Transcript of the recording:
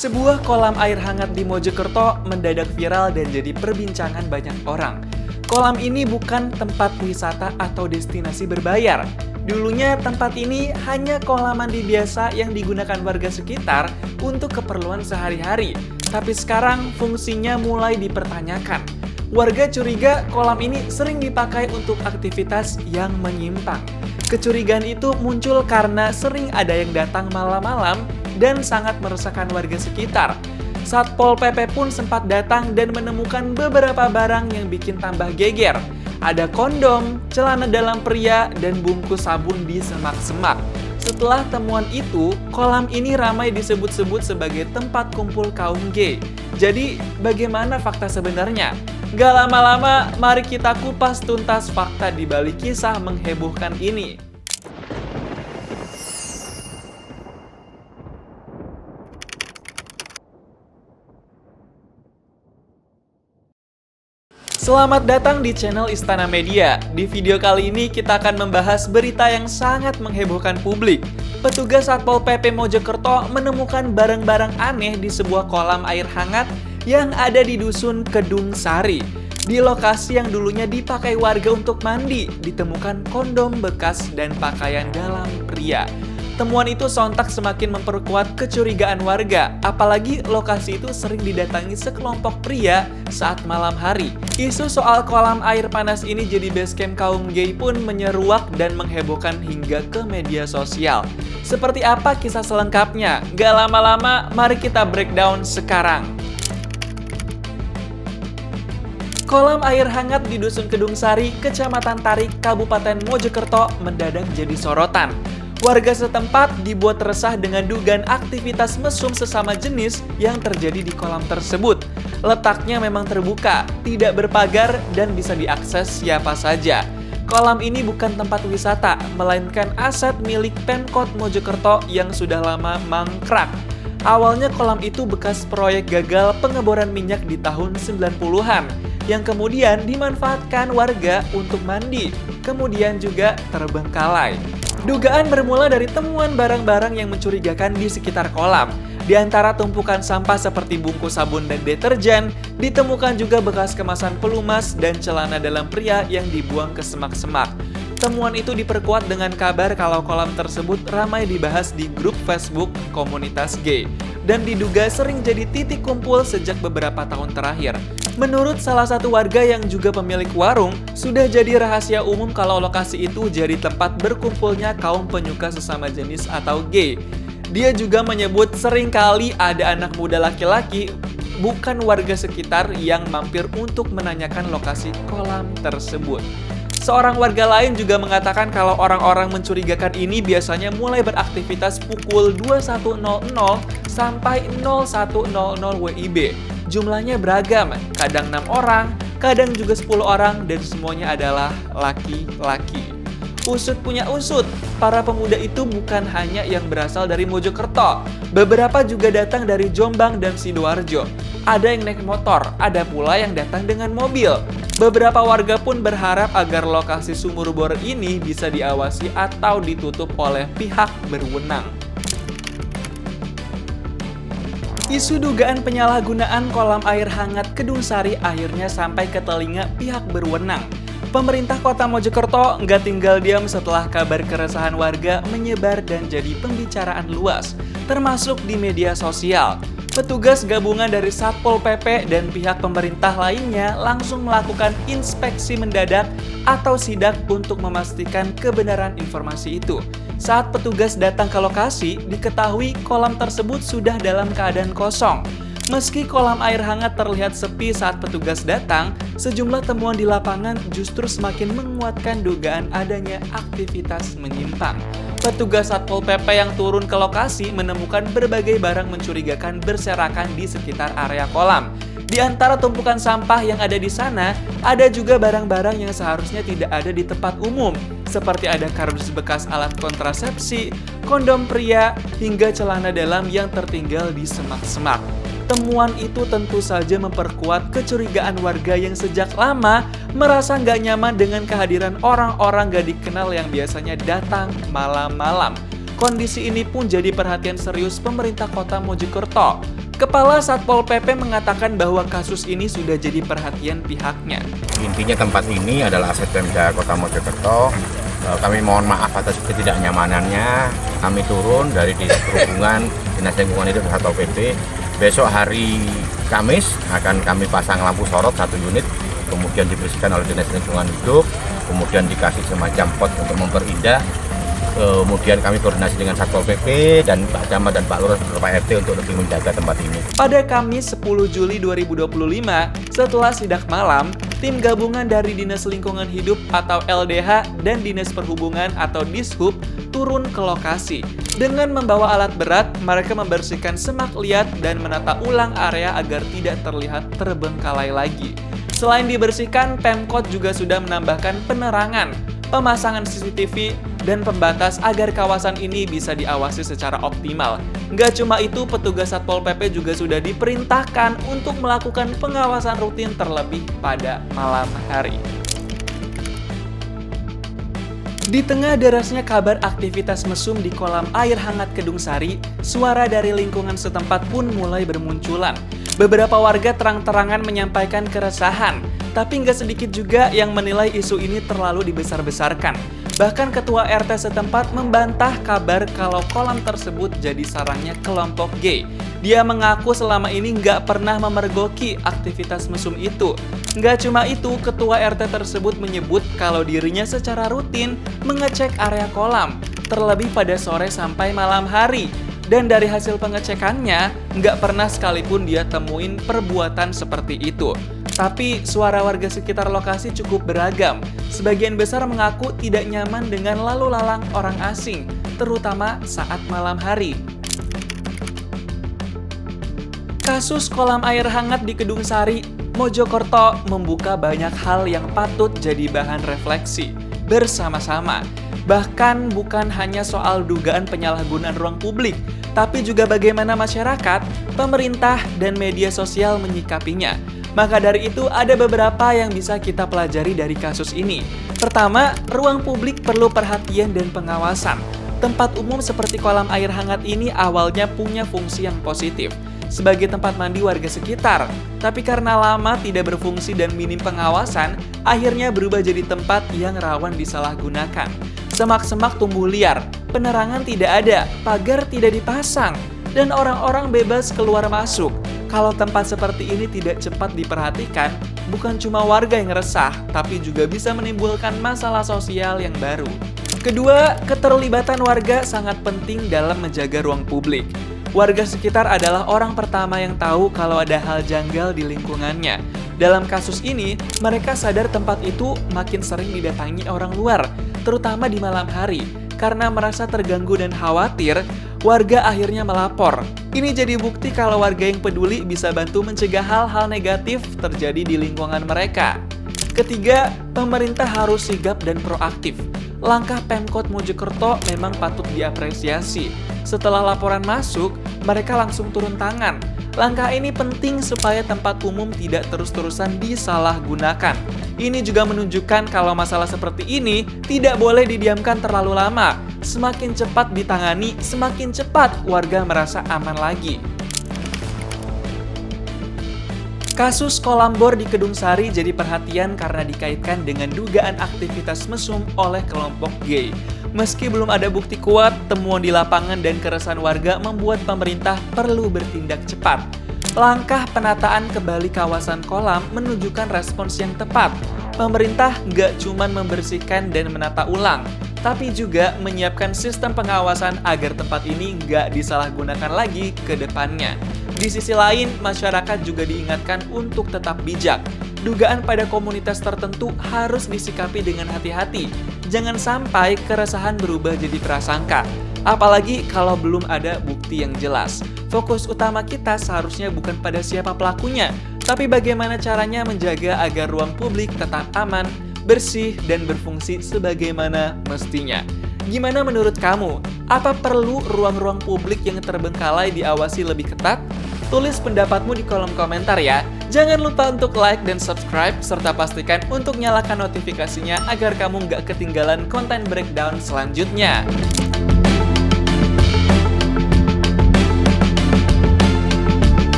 Sebuah kolam air hangat di Mojokerto mendadak viral dan jadi perbincangan banyak orang. Kolam ini bukan tempat wisata atau destinasi berbayar. Dulunya tempat ini hanya kolam mandi biasa yang digunakan warga sekitar untuk keperluan sehari-hari. Tapi sekarang fungsinya mulai dipertanyakan. Warga curiga kolam ini sering dipakai untuk aktivitas yang menyimpang. Kecurigaan itu muncul karena sering ada yang datang malam-malam dan sangat meresahkan warga sekitar. Satpol PP pun sempat datang dan menemukan beberapa barang yang bikin tambah geger. Ada kondom, celana dalam pria, dan bungkus sabun di semak-semak. Setelah temuan itu, kolam ini ramai disebut-sebut sebagai tempat kumpul kaum gay. Jadi, bagaimana fakta sebenarnya? Gak lama-lama, mari kita kupas tuntas fakta di balik kisah menghebohkan ini. Selamat datang di channel Istana Media. Di video kali ini kita akan membahas berita yang sangat menghebohkan publik. Petugas Satpol PP Mojokerto menemukan barang-barang aneh di sebuah kolam air hangat yang ada di Dusun Kedung Sari. Di lokasi yang dulunya dipakai warga untuk mandi, ditemukan kondom bekas dan pakaian dalam pria. Temuan itu sontak semakin memperkuat kecurigaan warga, apalagi lokasi itu sering didatangi sekelompok pria saat malam hari. Isu soal kolam air panas ini jadi basecamp kaum gay pun menyeruak dan menghebohkan hingga ke media sosial. Seperti apa kisah selengkapnya? Gak lama-lama, mari kita breakdown sekarang. Kolam air hangat di Dusun Kedung Sari, Kecamatan Tarik, Kabupaten Mojokerto mendadak jadi sorotan. Warga setempat dibuat resah dengan dugaan aktivitas mesum sesama jenis yang terjadi di kolam tersebut. Letaknya memang terbuka, tidak berpagar, dan bisa diakses siapa saja. Kolam ini bukan tempat wisata, melainkan aset milik Pemkot Mojokerto yang sudah lama mangkrak. Awalnya kolam itu bekas proyek gagal pengeboran minyak di tahun 90-an, yang kemudian dimanfaatkan warga untuk mandi, kemudian juga terbengkalai. Dugaan bermula dari temuan barang-barang yang mencurigakan di sekitar kolam. Di antara tumpukan sampah seperti bungkus sabun dan deterjen, ditemukan juga bekas kemasan pelumas dan celana dalam pria yang dibuang ke semak-semak. Temuan itu diperkuat dengan kabar kalau kolam tersebut ramai dibahas di grup Facebook komunitas gay dan diduga sering jadi titik kumpul sejak beberapa tahun terakhir. Menurut salah satu warga yang juga pemilik warung, sudah jadi rahasia umum kalau lokasi itu jadi tempat berkumpulnya kaum penyuka sesama jenis atau gay. Dia juga menyebut sering kali ada anak muda laki-laki, bukan warga sekitar, yang mampir untuk menanyakan lokasi kolam tersebut. Seorang warga lain juga mengatakan kalau orang-orang mencurigakan ini biasanya mulai beraktivitas pukul 21.00 sampai 01.00 WIB. Jumlahnya beragam, kadang 6 orang, kadang juga 10 orang, dan semuanya adalah laki-laki. Usut punya usut, para pemuda itu bukan hanya yang berasal dari Mojokerto. Beberapa juga datang dari Jombang dan Sidoarjo. Ada yang naik motor, ada pula yang datang dengan mobil. Beberapa warga pun berharap agar lokasi sumur bor ini bisa diawasi atau ditutup oleh pihak berwenang. Isu dugaan penyalahgunaan kolam air hangat Kedung Sari akhirnya sampai ke telinga pihak berwenang. Pemerintah Kota Mojokerto nggak tinggal diam setelah kabar keresahan warga menyebar dan jadi pembicaraan luas, termasuk di media sosial. Petugas gabungan dari Satpol PP dan pihak pemerintah lainnya langsung melakukan inspeksi mendadak atau sidak untuk memastikan kebenaran informasi itu. Saat petugas datang ke lokasi, diketahui kolam tersebut sudah dalam keadaan kosong. Meski kolam air hangat terlihat sepi saat petugas datang, sejumlah temuan di lapangan justru semakin menguatkan dugaan adanya aktivitas menyimpang. Petugas Satpol PP yang turun ke lokasi menemukan berbagai barang mencurigakan berserakan di sekitar area kolam. Di antara tumpukan sampah yang ada di sana, ada juga barang-barang yang seharusnya tidak ada di tempat umum, seperti ada kardus bekas alat kontrasepsi, kondom pria, hingga celana dalam yang tertinggal di semak-semak. Temuan itu tentu saja memperkuat kecurigaan warga yang sejak lama merasa nggak nyaman dengan kehadiran orang-orang nggak dikenal yang biasanya datang malam-malam. Kondisi ini pun jadi perhatian serius pemerintah kota Mojokerto. Kepala Satpol PP mengatakan bahwa kasus ini sudah jadi perhatian pihaknya. Intinya tempat ini adalah aset Pemda Kota Mojokerto. Kami mohon maaf atas ketidaknyamanannya. Kami turun dari Dinas Perhubungan, Dinas Lingkungan Hidup Satpol PP. Besok hari Kamis akan kami pasang lampu sorot 1 unit, kemudian dibersihkan oleh Dinas Lingkungan Hidup, kemudian dikasih semacam pot untuk memperindah. Kemudian kami koordinasi dengan Satpol PP dan Pak Camat dan Pak Lurah serta Pak RT untuk lebih menjaga tempat ini. Pada Kamis 10 Juli 2025, setelah sidak malam, tim gabungan dari Dinas Lingkungan Hidup atau LDH dan Dinas Perhubungan atau Dishub turun ke lokasi. Dengan membawa alat berat, mereka membersihkan semak liat dan menata ulang area agar tidak terlihat terbengkalai lagi. Selain dibersihkan, Pemkot juga sudah menambahkan penerangan, pemasangan CCTV, dan pembatas agar kawasan ini bisa diawasi secara optimal. Nggak cuma itu, petugas Satpol PP juga sudah diperintahkan untuk melakukan pengawasan rutin terlebih pada malam hari. Di tengah derasnya kabar aktivitas mesum di kolam air hangat Kedung Sari, suara dari lingkungan setempat pun mulai bermunculan. Beberapa warga terang-terangan menyampaikan keresahan, tapi nggak sedikit juga yang menilai isu ini terlalu dibesar-besarkan. Bahkan ketua RT setempat membantah kabar kalau kolam tersebut jadi sarangnya kelompok gay. Dia mengaku selama ini nggak pernah memergoki aktivitas mesum itu. Nggak cuma itu, ketua RT tersebut menyebut kalau dirinya secara rutin mengecek area kolam, terlebih pada sore sampai malam hari. Dan dari hasil pengecekannya, nggak pernah sekalipun dia temuin perbuatan seperti itu. Tapi suara warga sekitar lokasi cukup beragam. Sebagian besar mengaku tidak nyaman dengan lalu lalang orang asing, terutama saat malam hari. Kasus kolam air hangat di Kedung Sari, Mojokerto membuka banyak hal yang patut jadi bahan refleksi bersama-sama. Bahkan bukan hanya soal dugaan penyalahgunaan ruang publik, tapi juga bagaimana masyarakat, pemerintah, dan media sosial menyikapinya. Maka dari itu ada beberapa yang bisa kita pelajari dari kasus ini. Pertama, ruang publik perlu perhatian dan pengawasan. Tempat umum seperti kolam air hangat ini awalnya punya fungsi yang positif sebagai tempat mandi warga sekitar. Tapi karena lama tidak berfungsi dan minim pengawasan, akhirnya berubah jadi tempat yang rawan disalahgunakan. Semak-semak tumbuh liar, penerangan tidak ada, pagar tidak dipasang, dan orang-orang bebas keluar masuk. Kalau tempat seperti ini tidak cepat diperhatikan, bukan cuma warga yang resah, tapi juga bisa menimbulkan masalah sosial yang baru. Kedua, keterlibatan warga sangat penting dalam menjaga ruang publik. Warga sekitar adalah orang pertama yang tahu kalau ada hal janggal di lingkungannya. Dalam kasus ini, mereka sadar tempat itu makin sering didatangi orang luar, terutama di malam hari. Karena merasa terganggu dan khawatir, warga akhirnya melapor. Ini jadi bukti kalau warga yang peduli bisa bantu mencegah hal-hal negatif terjadi di lingkungan mereka. Ketiga, pemerintah harus sigap dan proaktif. Langkah Pemkot Mojokerto memang patut diapresiasi. Setelah laporan masuk, mereka langsung turun tangan. Langkah ini penting supaya tempat umum tidak terus-terusan disalahgunakan. Ini juga menunjukkan kalau masalah seperti ini tidak boleh didiamkan terlalu lama. Semakin cepat ditangani, semakin cepat warga merasa aman lagi. Kasus kolam bor di Kedung Sari jadi perhatian karena dikaitkan dengan dugaan aktivitas mesum oleh kelompok gay. Meski belum ada bukti kuat, temuan di lapangan dan keresahan warga membuat pemerintah perlu bertindak cepat. Langkah penataan kembali kawasan kolam menunjukkan respons yang tepat. Pemerintah nggak cuma membersihkan dan menata ulang, tapi juga menyiapkan sistem pengawasan agar tempat ini nggak disalahgunakan lagi ke depannya. Di sisi lain, masyarakat juga diingatkan untuk tetap bijak. Dugaan pada komunitas tertentu harus disikapi dengan hati-hati. Jangan sampai keresahan berubah jadi prasangka. Apalagi kalau belum ada bukti yang jelas. Fokus utama kita seharusnya bukan pada siapa pelakunya, tapi bagaimana caranya menjaga agar ruang publik tetap aman, bersih, dan berfungsi sebagaimana mestinya. Gimana menurut kamu? Apa perlu ruang-ruang publik yang terbengkalai diawasi lebih ketat? Tulis pendapatmu di kolom komentar ya. Jangan lupa untuk like dan subscribe, serta pastikan untuk nyalakan notifikasinya agar kamu nggak ketinggalan konten breakdown selanjutnya.